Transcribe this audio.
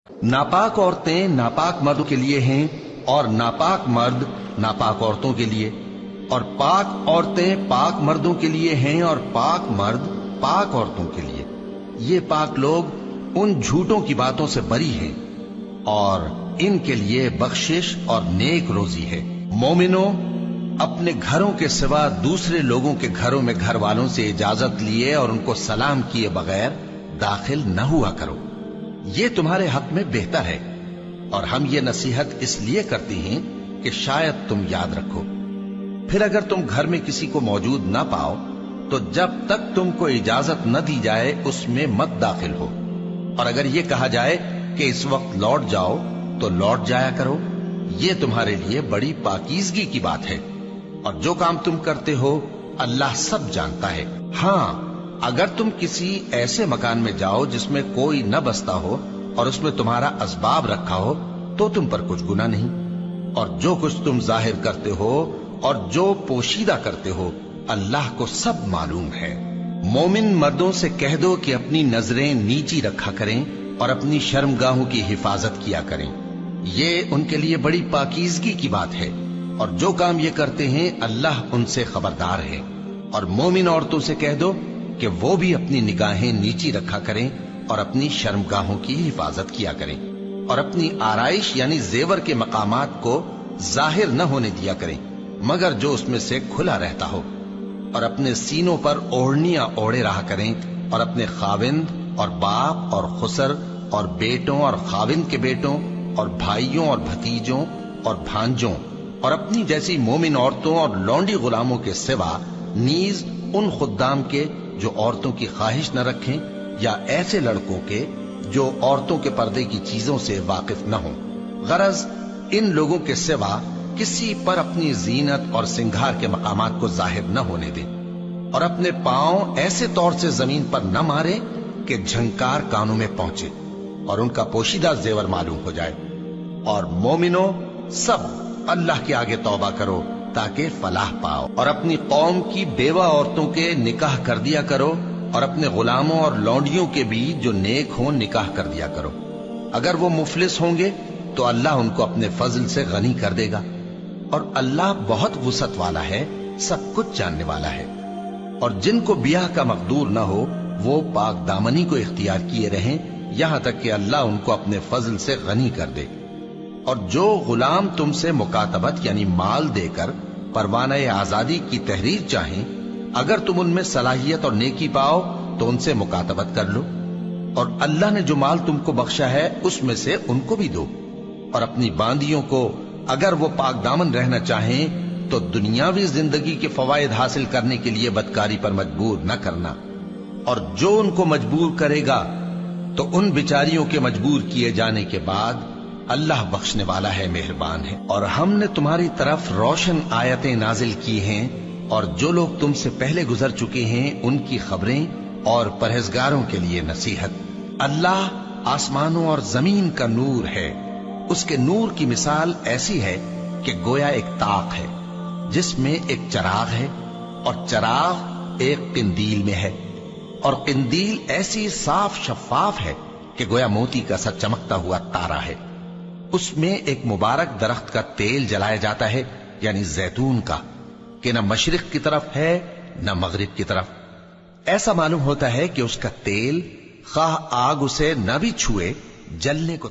नापाक औरतें नापाक मर्दों के लिए हैं और नापाक मर्द नापाक औरतों के लिए, और पाक औरतें पाक मर्दों के लिए हैं और पाक मर्द पाक औरतों के लिए। ये पाक लोग उन झूठों की बातों से बरी हैं और इनके लिए बख्शिश और नेक रोजी है। मोमिनो, अपने घरों के सिवा दूसरे लोगों के घरों में घर वालों से इजाजत लिए और उनको सलाम किए बगैर दाखिल न हुआ करो। ये तुम्हारे हक में बेहतर है, और हम ये नसीहत इसलिए करते हैं कि शायद तुम याद रखो। फिर अगर तुम घर में किसी को मौजूद ना पाओ तो जब तक तुमको इजाजत न दी जाए उसमें मत दाखिल हो, और अगर ये कहा जाए कि इस वक्त लौट जाओ तो लौट जाया करो। ये तुम्हारे लिए बड़ी पाकीज़गी की बात है, और जो काम तुम करते हो अल्लाह सब जानता है। हाँ, अगर तुम किसी ऐसे मकान में जाओ जिसमें कोई न बसता हो और उसमें तुम्हारा असबाब रखा हो तो तुम पर कुछ गुनाह नहीं, और जो कुछ तुम जाहिर करते हो और जो पोशीदा करते हो अल्लाह को सब मालूम है। मोमिन मर्दों से कह दो कि अपनी नजरें नीची रखा करें और अपनी शर्मगाहों की हिफाजत किया करें। ये उनके लिए बड़ी पाकीज़गी की बात है, और जो काम ये करते हैं अल्लाह उनसे खबरदार है। और मोमिन औरतों से कह दो कि वो भी अपनी निगाहें नीची रखा करें और अपनी शर्मगाहों की हिफाजत किया करें, और अपनी आराइश यानी जेवर के मकामात को जाहिर न होने दिया करें मगर जो उसमें से खुला रहता हो, और अपने सीनों पर ओढ़नियां ओढ़े रहा करें, और अपने खाविंद और बाप और खुसर और बेटों और खाविंद के बेटों और भाइयों और भतीजों और भांजों और अपनी जैसी मोमिन औरतों और लौंडी गुलामों के सिवा नीज उन खुद्दाम के जो औरतों की ख्वाहिश न रखें, या ऐसे लड़कों के जो औरतों के पर्दे की चीजों से वाकिफ न हों। गरज इन लोगों के सिवा किसी पर अपनी जीनत और सिंगार के मकामात को जाहिर न होने दें, और अपने पांव ऐसे तौर से जमीन पर न मारे कि झंकार कानों में पहुंचे और उनका पोशीदा जेवर मालूम हो जाए। और मोमिनो, सब अल्लाह के आगे तौबा करो ताकि फलाह पाओ, और अपनी कौम की बेवा औरतों के निकाह कर दिया करो, और अपने गुलामों और लौंडियों के भी जो नेक हों निकाह कर दिया करो। अगर वो मुफलिस होंगे तो अल्लाह उनको अपने फजल से गनी कर देगा, और अल्लाह बहुत वुसअत वाला है, सब कुछ जानने वाला है। और जिनको ब्याह का मकदूर न हो वो पाक दामनी को इख्तियार किए रहें यहां तक कि अल्लाह उनको अपने फजल से गनी कर दे। और जो गुलाम तुमसे मुकातबत यानी माल देकर परवाना आजादी की तहरीर चाहें, अगर तुम उनमें सलाहियत और नेकी पाओ तो उनसे मुकातबत कर लो, और अल्लाह ने जो माल तुमको बख्शा है उसमें से उनको भी दो। और अपनी बांदियों को अगर वो पाक दामन रहना चाहें तो दुनियावी जिंदगी के फवायद हासिल करने के लिए बदकारी पर मजबूर न करना, और जो उनको मजबूर करेगा तो उन बिचारियों के मजबूर किए जाने के बाद अल्लाह बख्शने वाला है, मेहरबान है। और हमने तुम्हारी तरफ रोशन आयतें नाजिल की हैं, और जो लोग तुमसे पहले गुजर चुके हैं उनकी खबरें और परहेजगारों के लिए नसीहत। अल्लाह आसमानों और जमीन का नूर है। उसके नूर की मिसाल ऐसी है कि गोया एक ताक है जिसमें एक चराग है, और चराग एक किंदील में है, और किंदील ऐसी साफ शफाफ है कि गोया मोती का सा चमकता हुआ तारा है। उसमें एक मुबारक दरख्त का तेल जलाया जाता है यानी जैतून का, कि न मशरिक की तरफ है न मगरिब की तरफ। ऐसा मालूम होता है कि उसका तेल खाह आग उसे न भी छुए जलने को